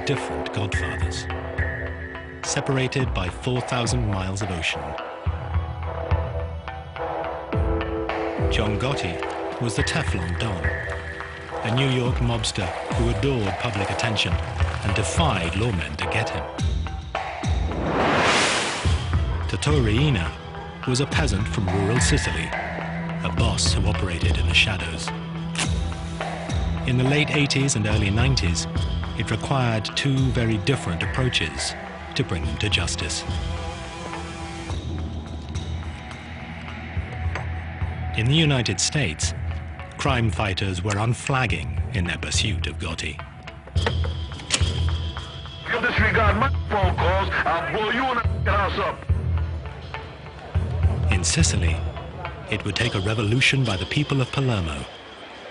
different Godfathers, separated by 4,000 miles of ocean. John Gotti was the Teflon Don, a New York mobster who adored public attention and defied lawmen to get him. Totò Riina was a peasant from rural Sicily, a boss who operated in the shadows. In the late 80s and early 90s, it required two very different approaches to bring them to justice. In the United States, crime fighters were unflagging in their pursuit of Gotti. If you disregard my phone calls, I'll blow you and the house up. In Sicily, it would take a revolution by the people of Palermo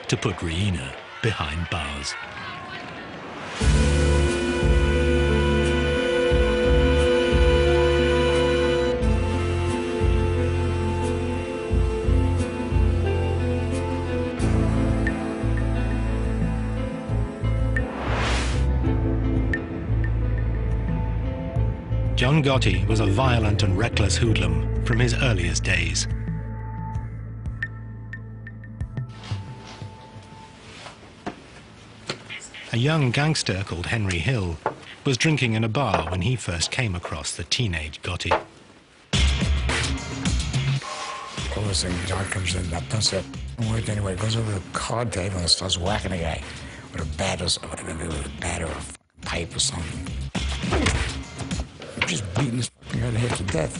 to put Riina behind bars. John Gotti was a violent and reckless hoodlum from his earliest days. A young gangster called Henry Hill was drinking in a bar when he first came across the teenage Gotti. All of a sudden, John comes in, that does it. Worked anyway, goes over to the card table and starts whacking a guy with a bat or something, with a bat or a pipe or something. Just beating this guy to hit to death.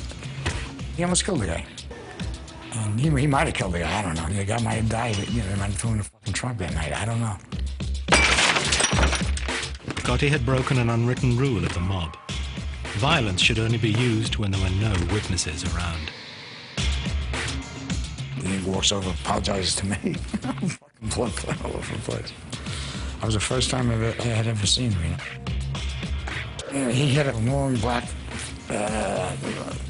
He almost killed the guy. And he might have killed the guy, I don't know. The guy might have died, you know, he might have thrown the fucking trunk that night, I don't know. Gotti had broken an unwritten rule of the mob. Violence should only be used when there were no witnesses around. He walks over, apologizes to me. Fucking blood all over the place. That was the first time I had ever seen him. He had a long black,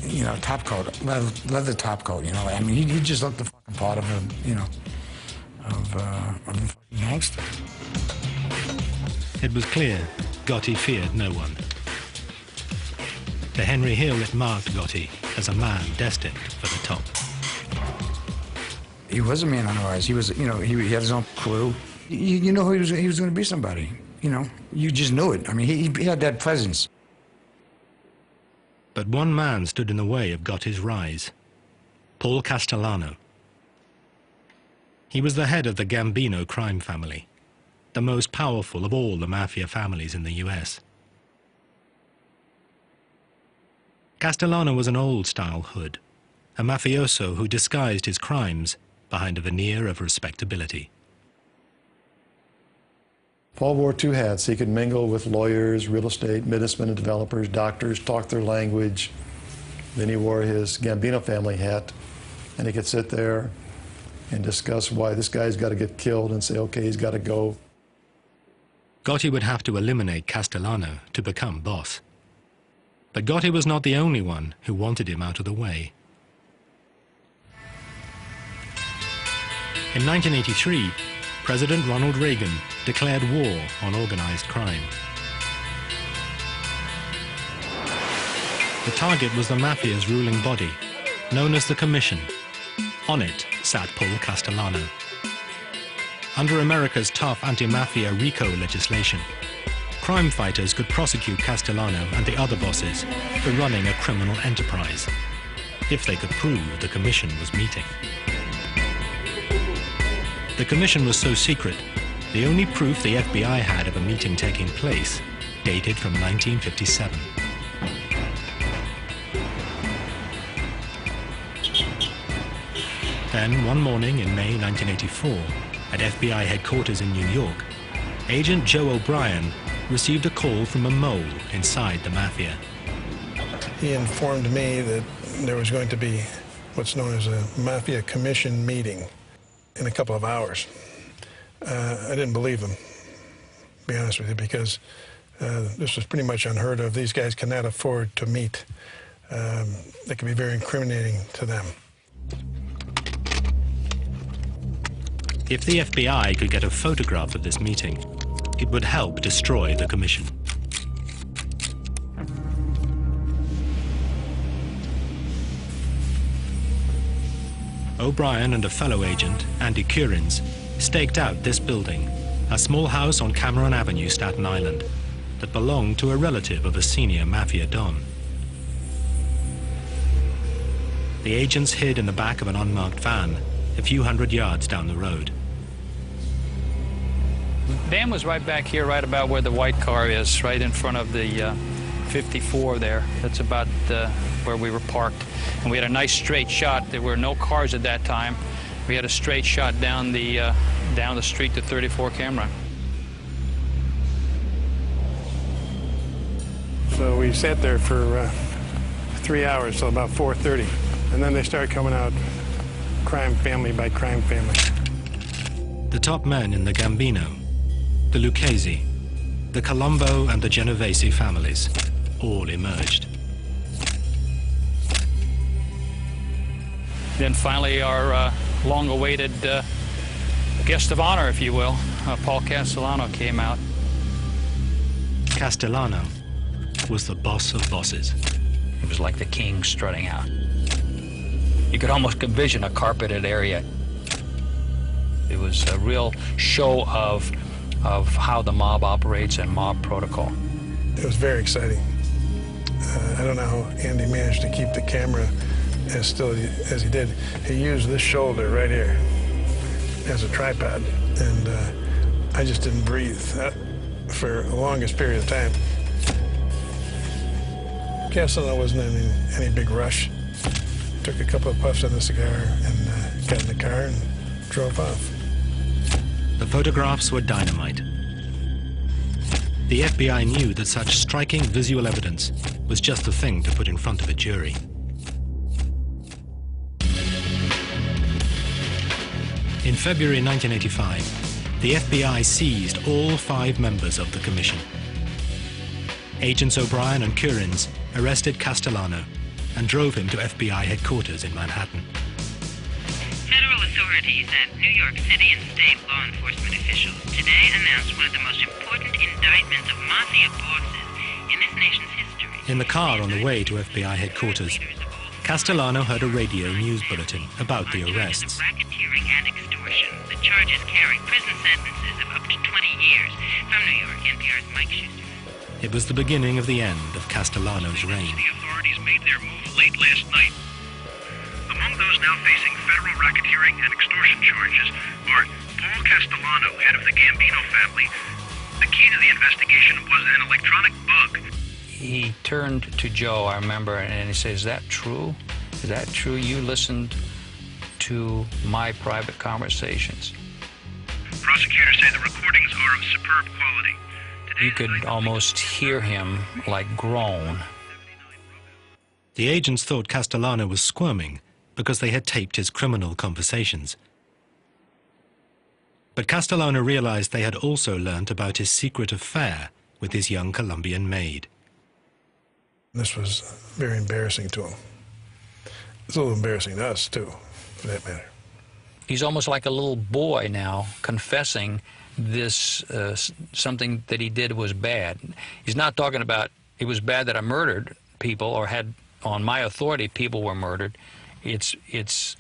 you know, top coat, leather top coat, you know. I mean, he just looked the fucking part of a, you know, of a fucking gangster. It was clear Gotti feared no one. To Henry Hill, it marked Gotti as a man destined for the top. He was a man on the rise. He was, you know, he had his own crew. You know he was going to be somebody. You know, you just knew it. I mean, he had that presence. But one man stood in the way of Gotti's rise: Paul Castellano. He was the head of the Gambino crime family, the most powerful of all the mafia families in the US. Castellano was an old-style hood, a mafioso who disguised his crimes behind a veneer of respectability. Paul wore two hats. He could mingle with lawyers, real estate, businessmen and developers, doctors, talk their language. Then he wore his Gambino family hat, and he could sit there and discuss why this guy's got to get killed and say, okay, he's got to go. Gotti would have to eliminate Castellano to become boss. But Gotti was not the only one who wanted him out of the way. In 1983, President Ronald Reagan declared war on organized crime. The target was the mafia's ruling body, known as the Commission. On it sat Paul Castellano. Under America's tough anti-mafia RICO legislation, crime fighters could prosecute Castellano and the other bosses for running a criminal enterprise, if they could prove the Commission was meeting. The Commission was so secret, the only proof the FBI had of a meeting taking place dated from 1957. Then, one morning in May 1984, at FBI headquarters in New York, Agent Joe O'Brien received a call from a mole inside the mafia. He informed me that there was going to be what's known as a Mafia Commission meeting in a couple of hours. I didn't believe them, to be honest with you, because this was pretty much unheard of. These guys cannot afford to meet. That can be very incriminating to them. If the FBI could get a photograph of this meeting, it would help destroy the Commission. O'Brien and a fellow agent, Andy Curins, staked out this building, a small house on Cameron Avenue, Staten Island, that belonged to a relative of a senior Mafia Don. The agents hid in the back of an unmarked van, a few hundred yards down the road. Dan was right back here, right about where the white car is, right in front of the 54 there. That's about where we were parked. And we had a nice straight shot. There were no cars at that time. We had a straight shot down the street to 34 Cameron. So we sat there for 3 hours, till about 4:30. And then they started coming out crime family by crime family. The top men in the Gambino, the Lucchese, the Colombo and the Genovese families all emerged. Then finally our long-awaited guest of honor, if you will, Paul Castellano, came out. Castellano was the boss of bosses. It was like the king strutting out. You could almost envision a carpeted area. It was a real show of how the mob operates and mob protocol. It was very exciting. I don't know how Andy managed to keep the camera as still as he did. He used this shoulder right here as a tripod, and I just didn't breathe for the longest period of time. Castellano wasn't in any big rush. Took a couple of puffs on the cigar and got in the car and drove off. The photographs were dynamite. The FBI knew that such striking visual evidence was just the thing to put in front of a jury. In February 1985, the FBI seized all 5 members of the commission. Agents O'Brien and Curins arrested Castellano and drove him to FBI headquarters in Manhattan. Federal authorities and New York City and state law enforcement officials today announced one of the most important indictments of mafia bosses in this nation's history. In the car on the way to FBI headquarters, Castellano heard a radio news bulletin about the arrests. Racketeering and extortion. The charges carry prison sentences of up to 20 years. From New York, NPR's Mike Schuster. It was the beginning of the end of Castellano's reign. The authorities made their move late last night. Among those now facing federal racketeering and extortion charges are Paul Castellano, head of the Gambino family. The key to the investigation was an electronic bug. He turned to Joe, I remember, and he said, "Is that true? Is that true? You listened to my private conversations." Prosecutors say the recordings are of superb quality. You could almost hear him like groan. The agents thought Castellano was squirming because they had taped his criminal conversations. But Castellano realized they had also learnt about his secret affair with his young Colombian maid. This was very embarrassing to him. It's a little embarrassing to us, too, for that matter. He's almost like a little boy now, confessing this, something that he did was bad. He's not talking about it was bad that I murdered people or had, on my authority, people were murdered.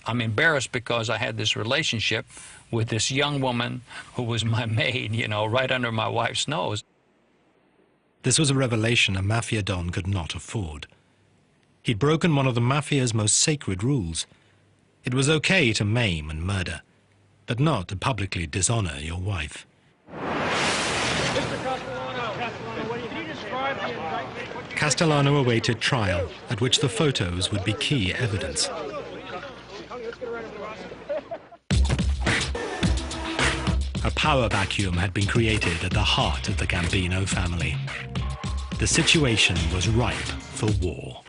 I'm embarrassed because I had this relationship with this young woman who was my maid, you know, right under my wife's nose. This was a revelation a Mafia Don could not afford. He'd broken one of the Mafia's most sacred rules. It was okay to maim and murder, but not to publicly dishonor your wife. Castellano awaited trial, at which the photos would be key evidence. A power vacuum had been created at the heart of the Gambino family. The situation was ripe for war.